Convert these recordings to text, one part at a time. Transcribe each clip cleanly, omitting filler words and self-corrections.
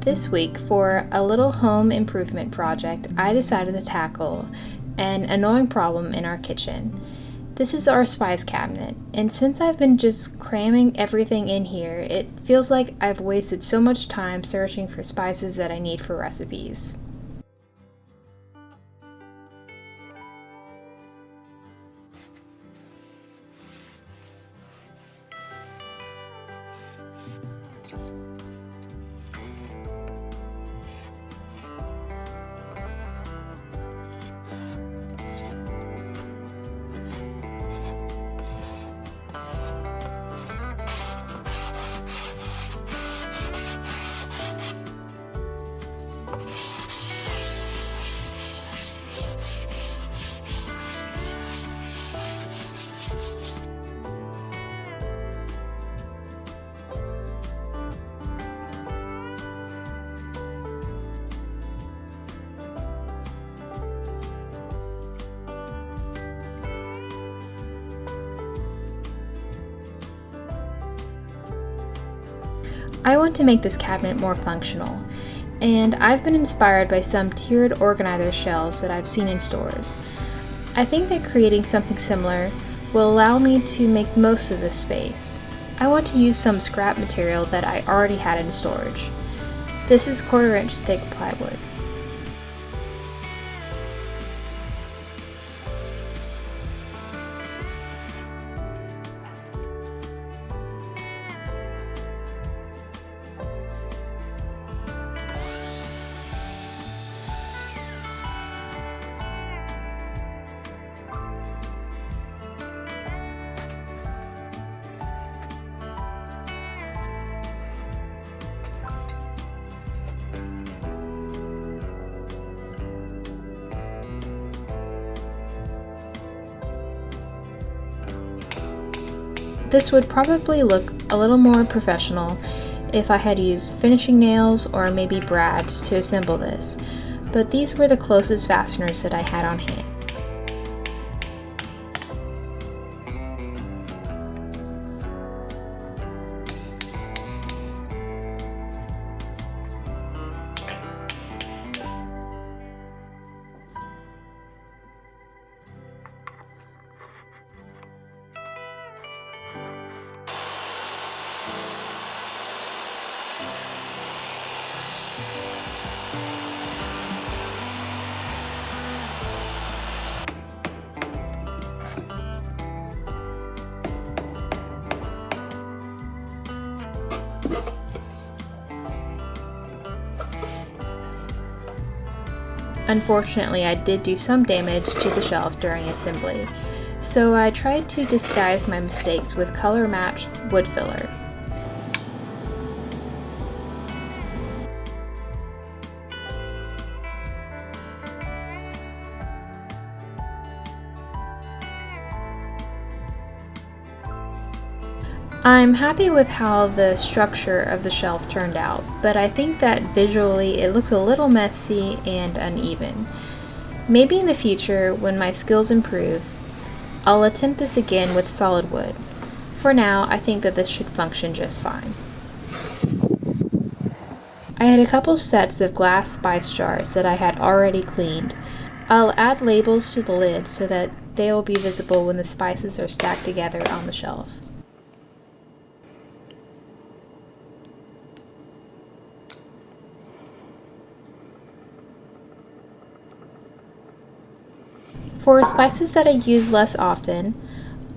This week, for a little home improvement project, I decided to tackle an annoying problem in our kitchen. This is our spice cabinet, and since I've been just cramming everything in here, it feels like I've wasted so much time searching for spices that I need for recipes. I want to make this cabinet more functional, and I've been inspired by some tiered organizer shelves that I've seen in stores. I think that creating something similar will allow me to make most of this space. I want to use some scrap material that I already had in storage. This is 1/4 inch thick plywood. This would probably look a little more professional if I had used finishing nails or maybe brads to assemble this, but these were the closest fasteners that I had on hand. Unfortunately, I did do some damage to the shelf during assembly, so I tried to disguise my mistakes with color-matched wood filler. I'm happy with how the structure of the shelf turned out, but I think that visually it looks a little messy and uneven. Maybe in the future, when my skills improve, I'll attempt this again with solid wood. For now, I think that this should function just fine. I had a couple sets of glass spice jars that I had already cleaned. I'll add labels to the lid so that they will be visible when the spices are stacked together on the shelf. For spices that I use less often,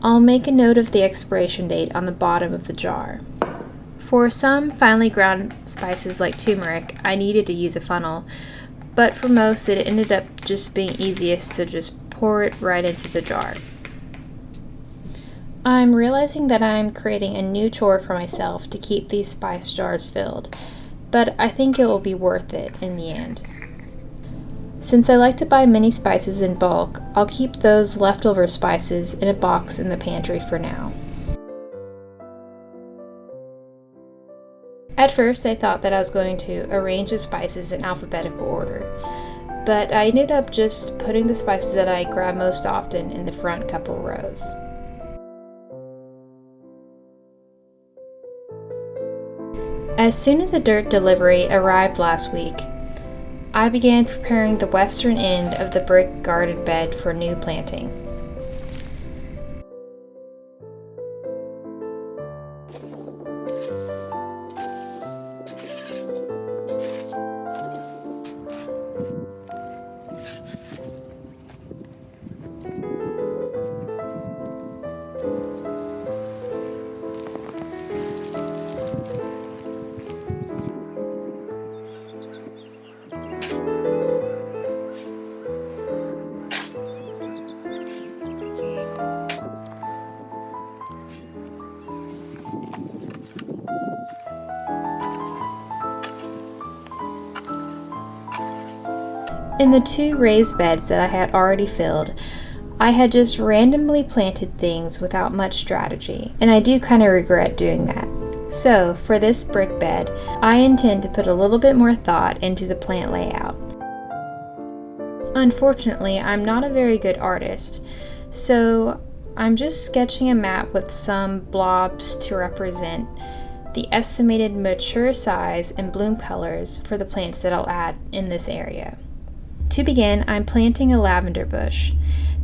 I'll make a note of the expiration date on the bottom of the jar. For some finely ground spices like turmeric, I needed to use a funnel, but for most it ended up just being easiest to just pour it right into the jar. I'm realizing that I'm creating a new chore for myself to keep these spice jars filled, but I think it will be worth it in the end. Since I like to buy many spices in bulk, I'll keep those leftover spices in a box in the pantry for now. At first, I thought that I was going to arrange the spices in alphabetical order, but I ended up just putting the spices that I grab most often in the front couple rows. As soon as the dirt delivery arrived last week, I began preparing the western end of the brick garden bed for new planting. In the 2 raised beds that I had already filled, I had just randomly planted things without much strategy, and I do kind of regret doing that. So, for this brick bed, I intend to put a little bit more thought into the plant layout. Unfortunately, I'm not a very good artist, so I'm just sketching a map with some blobs to represent the estimated mature size and bloom colors for the plants that I'll add in this area. To begin, I'm planting a lavender bush.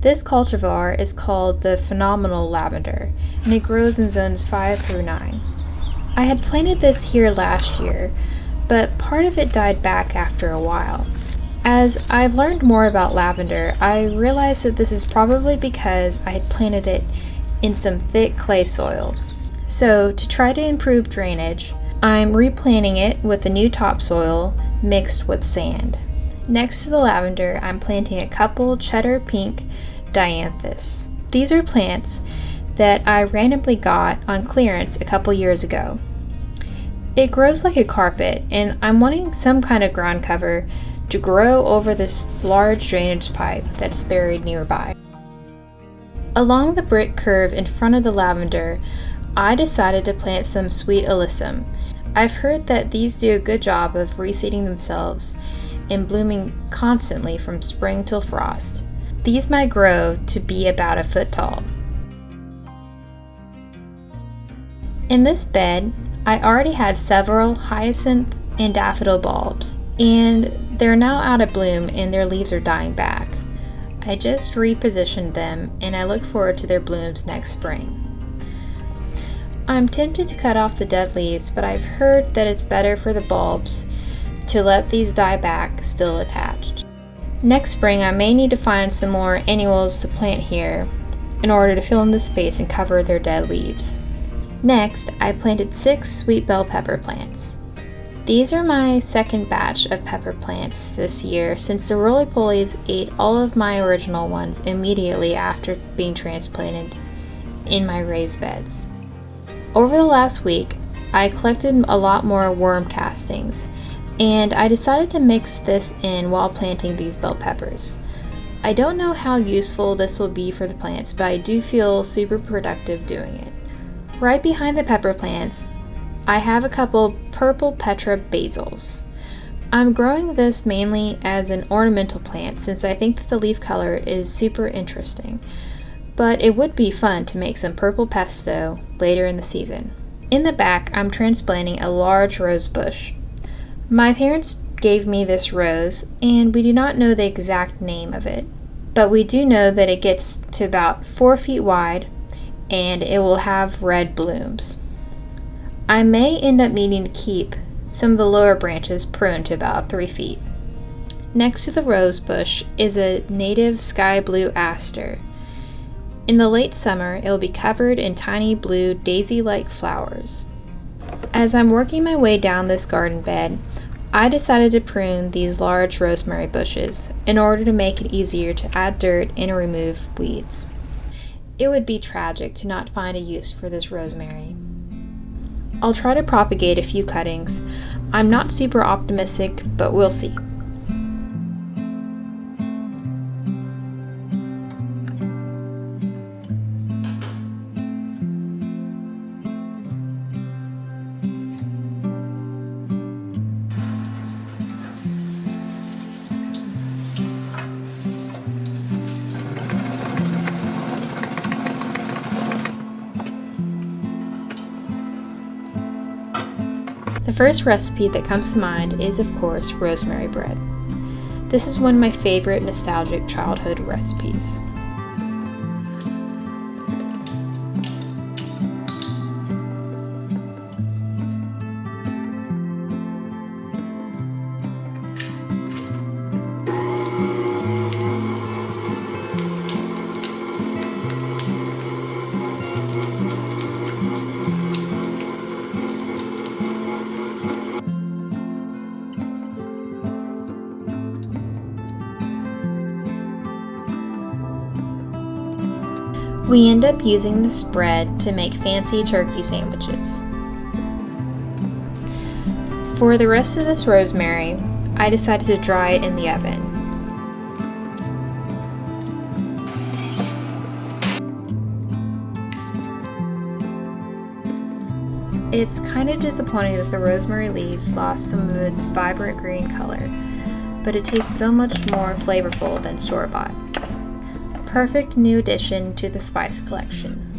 This cultivar is called the Phenomenal Lavender, and it grows in zones 5 through 9. I had planted this here last year, but part of it died back after a while. As I've learned more about lavender, I realized that this is probably because I had planted it in some thick clay soil. So, to try to improve drainage, I'm replanting it with a new topsoil mixed with sand. Next to the lavender, I'm planting a couple cheddar pink dianthus. These are plants that I randomly got on clearance a couple years ago. It grows like a carpet, and I'm wanting some kind of ground cover to grow over this large drainage pipe that's buried nearby. Along the brick curve in front of the lavender, I decided to plant some sweet alyssum. I've heard that these do a good job of reseeding themselves and blooming constantly from spring till frost. These might grow to be about a foot tall. In this bed, I already had several hyacinth and daffodil bulbs, and they're now out of bloom and their leaves are dying back. I just repositioned them and I look forward to their blooms next spring. I'm tempted to cut off the dead leaves, but I've heard that it's better for the bulbs to let these die back still attached. Next spring, I may need to find some more annuals to plant here in order to fill in the space and cover their dead leaves. Next, I planted 6 sweet bell pepper plants. These are my second batch of pepper plants this year since the roly-polies ate all of my original ones immediately after being transplanted in my raised beds. Over the last week, I collected a lot more worm castings, and I decided to mix this in while planting these bell peppers. I don't know how useful this will be for the plants, but I do feel super productive doing it. Right behind the pepper plants, I have a couple purple Petra basils. I'm growing this mainly as an ornamental plant since I think that the leaf color is super interesting, but it would be fun to make some purple pesto later in the season. In the back, I'm transplanting a large rose bush. My parents gave me this rose, and we do not know the exact name of it, but we do know that it gets to about 4 feet wide, and it will have red blooms. I may end up needing to keep some of the lower branches pruned to about 3 feet. Next to the rose bush is a native sky blue aster. In the late summer, it will be covered in tiny blue daisy-like flowers. As I'm working my way down this garden bed, I decided to prune these large rosemary bushes in order to make it easier to add dirt and remove weeds. It would be tragic to not find a use for this rosemary. I'll try to propagate a few cuttings. I'm not super optimistic, but we'll see. The first recipe that comes to mind is, of course, rosemary bread. This is one of my favorite nostalgic childhood recipes. We end up using this bread to make fancy turkey sandwiches. For the rest of this rosemary, I decided to dry it in the oven. It's kind of disappointing that the rosemary leaves lost some of its vibrant green color, but it tastes so much more flavorful than store-bought. Perfect new addition to the spice collection.